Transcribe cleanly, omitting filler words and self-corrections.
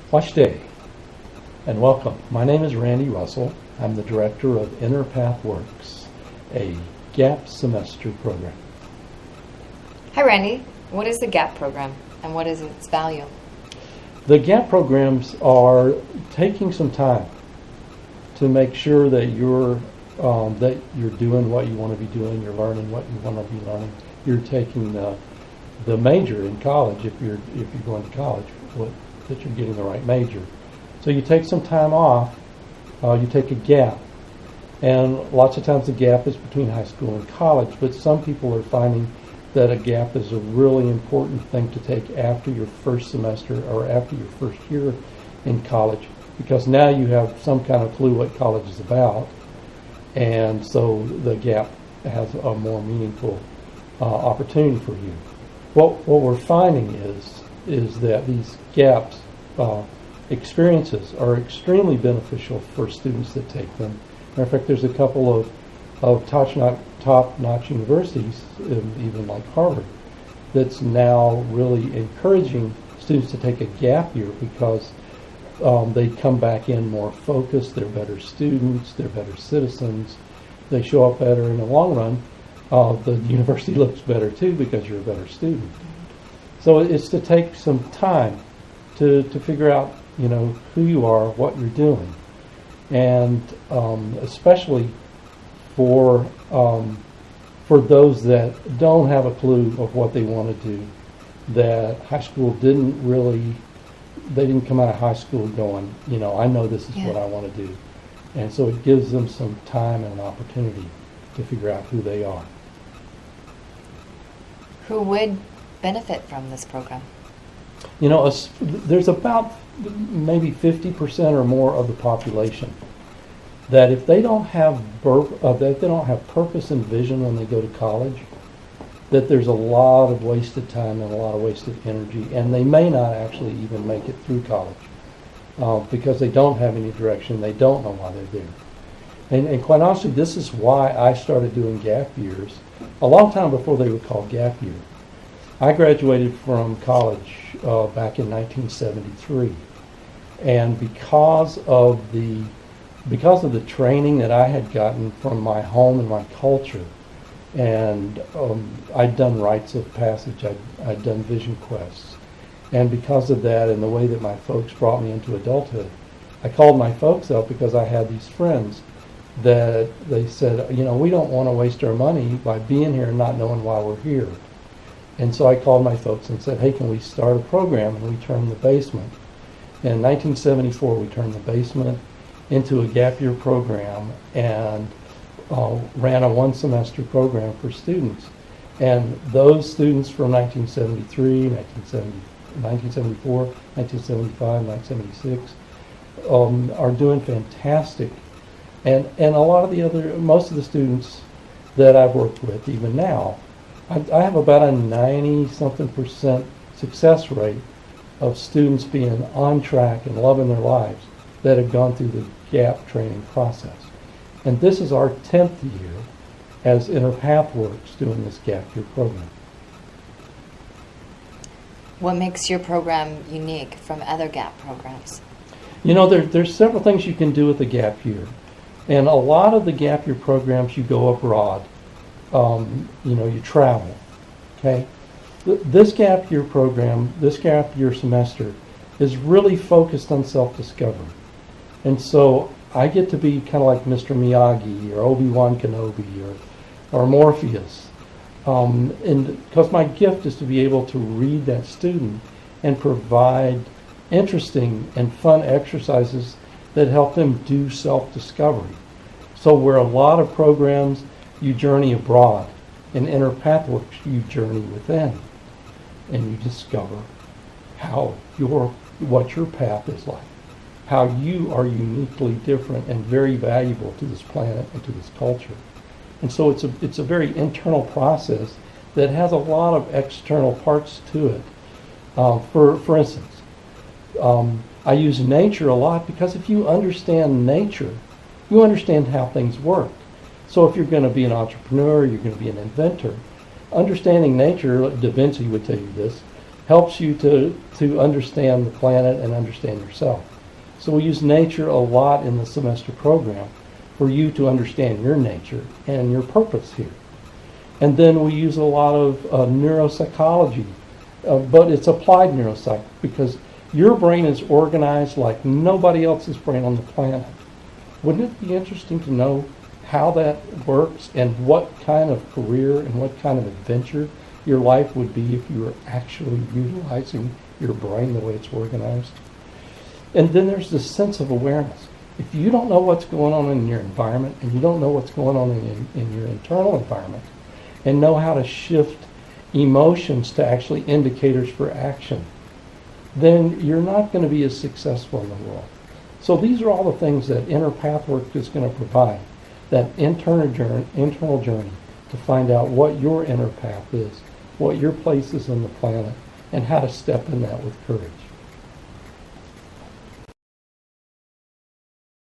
Watch Day, and welcome. My name is Randy Russell. I'm the director of InnerPathWorks, a gap semester program. Hi Randy, what is the GAP program and what is its value? The gap programs are taking some time to make sure that you're doing what you want to be doing, you're learning what you want to be learning. You're taking the major in college if you're going to college, that you're getting the right major. So you take some time off, you take a gap, and lots of times the gap is between high school and college, but some people are finding that a gap is a really important thing to take after your first semester or after your first year in college, because now you have some kind of clue what college is about, and so the gap has a more meaningful opportunity for you. What we're finding is that these gaps experiences are extremely beneficial for students that take them. Matter of fact, there's a couple of top-notch universities, even like Harvard, that's now really encouraging students to take a gap year because they come back in more focused, they're better students, they're better citizens, they show up better in the long run. The university looks better too because you're a better student. So it's to take some time to figure out, who you are, what you're doing, and especially for those that don't have a clue of what they want to do, that high school they didn't come out of high school going, I know this is what I want to do. And so it gives them some time and an opportunity to figure out who they are. Who would benefit from this program? There's about maybe 50% or more of the population that if they don't have purpose and vision when they go to college, that there's a lot of wasted time and a lot of wasted energy, and they may not actually even make it through college because they don't have any direction, they don't know why they're there. And quite honestly, this is why I started doing gap years a long time before they were called gap years. I graduated from college back in 1973, and because of the training that I had gotten from my home and my culture, and I'd done rites of passage, I'd done vision quests, and because of that and the way that my folks brought me into adulthood, I called my folks up because I had these friends that they said, we don't want to waste our money by being here and not knowing why we're here. And so I called my folks and said, hey, can we start a program? And we turned the basement. In 1974, we turned the basement into a gap year program and ran a one-semester program for students. And those students from 1973, 1974, 1975, 1976 are doing fantastic. And a lot of most of the students that I've worked with, even now, I have about a 90-something% success rate of students being on track and loving their lives that have gone through the GAP training process. And this is our 10th year as InnerPathWorks doing this gap year program. What makes your program unique from other GAP programs? There's several things you can do with the gap year. And a lot of the gap year programs, you go abroad. You travel, okay? This gap year program, this gap year semester is really focused on self-discovery. And so I get to be kind of like Mr. Miyagi or Obi-Wan Kenobi or Morpheus. And because my gift is to be able to read that student and provide interesting and fun exercises that help them do self-discovery. So where a lot of programs, you journey abroad. In InnerPathWorks, you journey within, and you discover what your path is like, how you are uniquely different and very valuable to this planet and to this culture. And so it's a very internal process that has a lot of external parts to it. For instance, I use nature a lot because if you understand nature, you understand how things work. So if you're going to be an entrepreneur, you're going to be an inventor, understanding nature, Da Vinci would tell you this, helps you to understand the planet and understand yourself. So we use nature a lot in the semester program for you to understand your nature and your purpose here. And then we use a lot of neuropsychology, but it's applied neuropsych because your brain is organized like nobody else's brain on the planet. Wouldn't it be interesting to know how that works and what kind of career and what kind of adventure your life would be if you were actually utilizing your brain the way it's organized? And then there's this sense of awareness. If you don't know what's going on in your environment and you don't know what's going on in your internal environment and know how to shift emotions to actually indicators for action, then you're not going to be as successful in the world. So these are all the things that InnerPathWorks is going to provide, that internal journey to find out what your inner path is, what your place is on the planet, and how to step in that with courage.